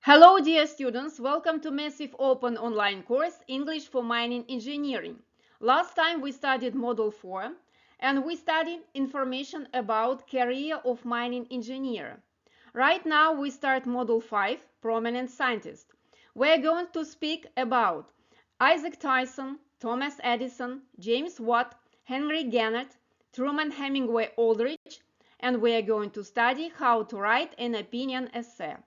Hello dear students, welcome to Massive Open online course English for Mining Engineering. Last time we studied Module 4 and we studied information about career of mining engineer. Right now we start Module 5, Prominent Scientist. We're going to speak about Isaac Tyson, Thomas Edison, James Watt, Henry Gannett, Truman Hemingway Aldrich, and we are going to study how to write an opinion essay.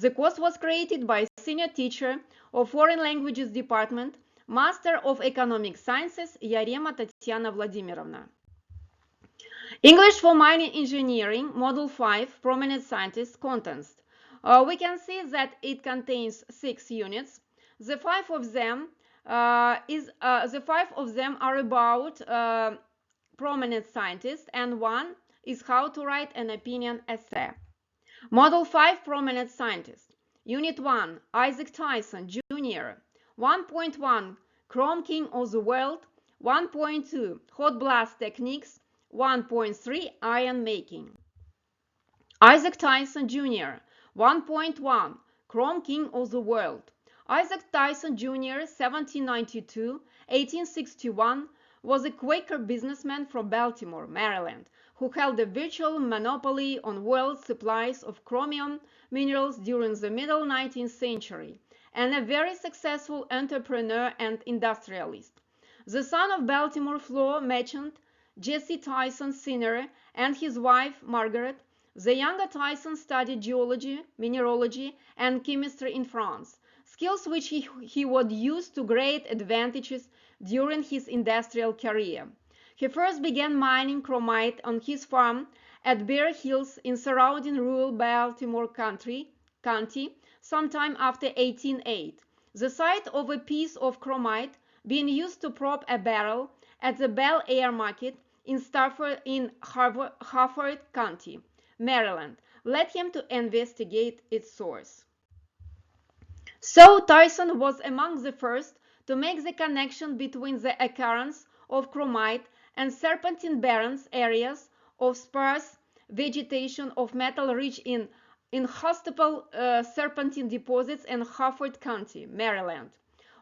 The course was created by senior teacher of Foreign Languages Department, Master of Economic Sciences Yarema Tatiana Vladimirovna. English for Mining Engineering, Module 5, Prominent Scientist, Contents. We can see that it contains 6 units. The five of them are about prominent scientists, and one is how to write an opinion essay. Module 5, Prominent Scientist. Unit 1, Isaac Tyson, Jr. 1.1, Chrome King of the World. 1.2, Hot Blast Techniques. 1.3, Iron Making. Isaac Tyson, Jr. 1.1, Chrome King of the World. Isaac Tyson, Jr., 1792-1861, was a Quaker businessman from Baltimore, Maryland, who held a virtual monopoly on world supplies of chromium minerals during the middle 19th century, and a very successful entrepreneur and industrialist. The son of Baltimore flour merchant Jesse Tyson Sr. and his wife Margaret, the younger Tyson studied geology, mineralogy, and chemistry in France, skills which he would use to great advantages during his industrial career. He first began mining chromite on his farm at Bear Hills in surrounding rural Baltimore County sometime after 1808. The site of a piece of chromite being used to prop a barrel at the Bel Air Market in Harford County, Maryland, led him to investigate its source. So Tyson was among the first to make the connection between the occurrence of chromite and serpentine barrens, areas of sparse vegetation of metal-rich in inhospitable serpentine deposits in Harford County, Maryland.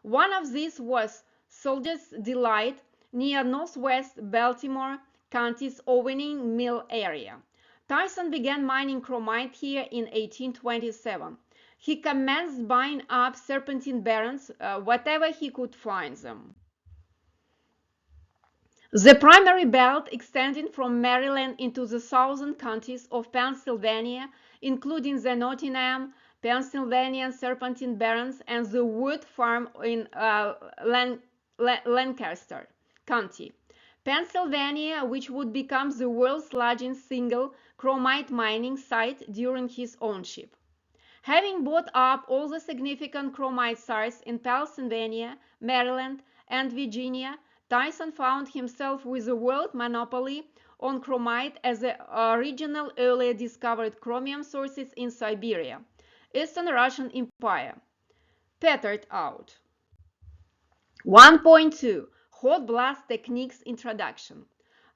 One of these was Soldier's Delight, near northwest Baltimore County's Owning Mill area. Tyson began mining chromite here in 1827. He commenced buying up serpentine barrens, whatever he could find them. The primary belt extending from Maryland into the southern counties of Pennsylvania, including the Nottingham, Pennsylvania serpentine barrens and the Wood Farm in Lancaster County, Pennsylvania, which would become the world's largest single chromite mining site during his ownership. Having bought up all the significant chromite sites in Pennsylvania, Maryland, and Virginia, Tyson found himself with a world monopoly on chromite as the original earlier discovered chromium sources in Siberia, Eastern Russian Empire, petered out. 1.2, Hot Blast Techniques Introduction.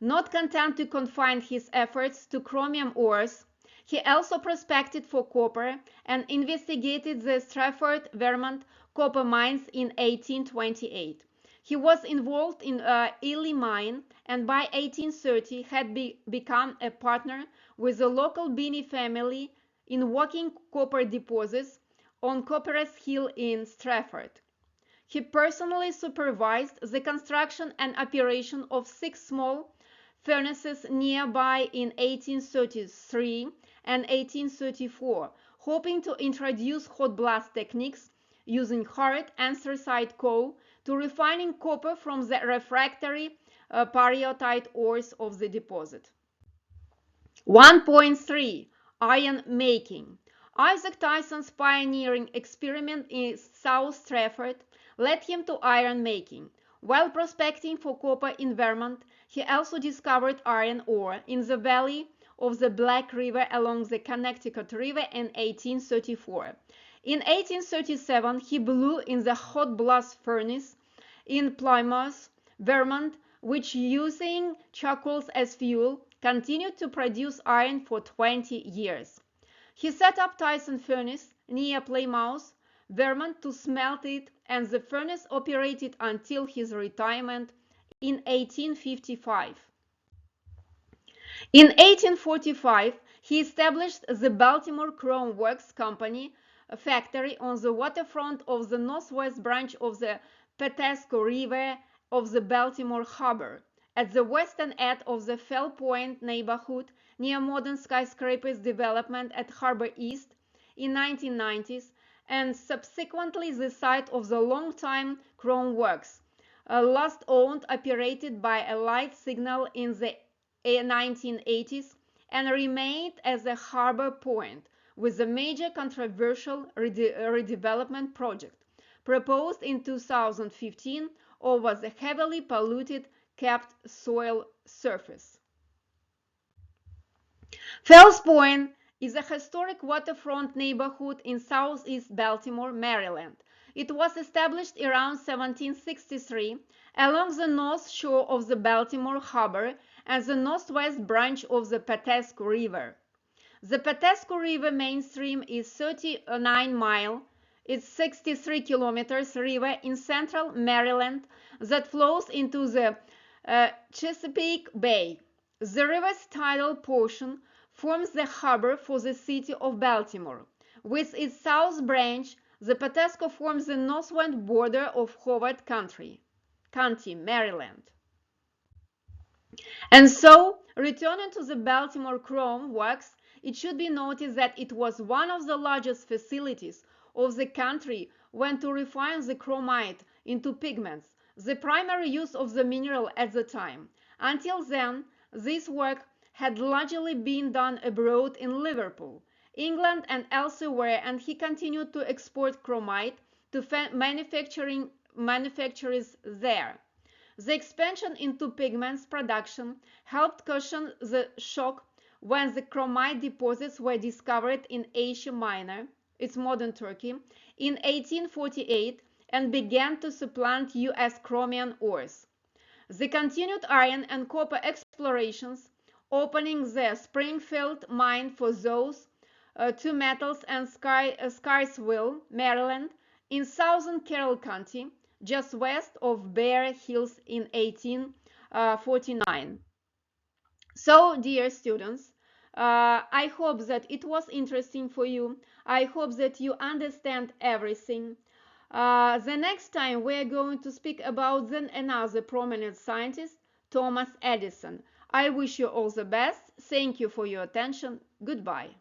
Not content to confine his efforts to chromium ores, he also prospected for copper and investigated the Stratford, Vermont copper mines in 1828. He was involved in Ely mine and by 1830 had become a partner with the local Binney family in working copper deposits on Copper's Hill in Stratford. He personally supervised the construction and operation of 6 small furnaces nearby in 1833 and 1834, hoping to introduce hot blast techniques using hard anthracite coal to refining copper from the refractory pyrrhotite ores of the deposit. 1.3, Iron Making. Isaac Tyson's pioneering experiment in South Stratford led him to iron making. While prospecting for copper in Vermont, he also discovered iron ore in the valley of the Black River along the Connecticut River in 1834. In 1837, he blew in the hot blast furnace in Plymouth, Vermont, which, using charcoal as fuel, continued to produce iron for 20 years. He set up Tyson furnace near Plymouth, Vermont, to smelt it, and the furnace operated until his retirement in 1855. In 1845, he established the Baltimore Chrome Works Company, a factory on the waterfront of the northwest branch of the Patapsco River of the Baltimore Harbor, at the western end of the Fell Point neighborhood, near modern skyscrapers development at Harbor East in 1990s, and subsequently the site of the longtime Chrome Works, last owned operated by a light signal in the 1980s, and remained as a harbor point, with a major controversial redevelopment project proposed in 2015 over the heavily polluted capped soil surface. Fells Point is a historic waterfront neighborhood in southeast Baltimore, Maryland. It was established around 1763 along the north shore of the Baltimore Harbor and the northwest branch of the Patapsco River. The Patapsco River mainstream is 39-mile, it's 63 kilometers river in central Maryland that flows into the Chesapeake Bay. The river's tidal portion forms the harbor for the city of Baltimore. With its south branch, the Patapsco forms the northwest border of Howard County, Maryland. And so, returning to the Baltimore Chrome Works, it should be noted that it was one of the largest facilities of the country when to refine the chromite into pigments, the primary use of the mineral at the time. Until then, this work had largely been done abroad in Liverpool, England and elsewhere, and he continued to export chromite to manufacturers there. The expansion into pigments production helped cushion the shock when the chromite deposits were discovered in Asia Minor, its modern Turkey, in 1848 and began to supplant U.S. chromium ores. The continued iron and copper explorations, opening the Springfield mine for those two metals, and Scarsville, Maryland, in southern Carroll County, just west of Bear Hills in 1849. So, dear students, I hope that it was interesting for you. I hope that you understand everything. The next time we are going to speak about then another prominent scientist, Thomas Edison. I wish you all the best. Thank you for your attention. Goodbye.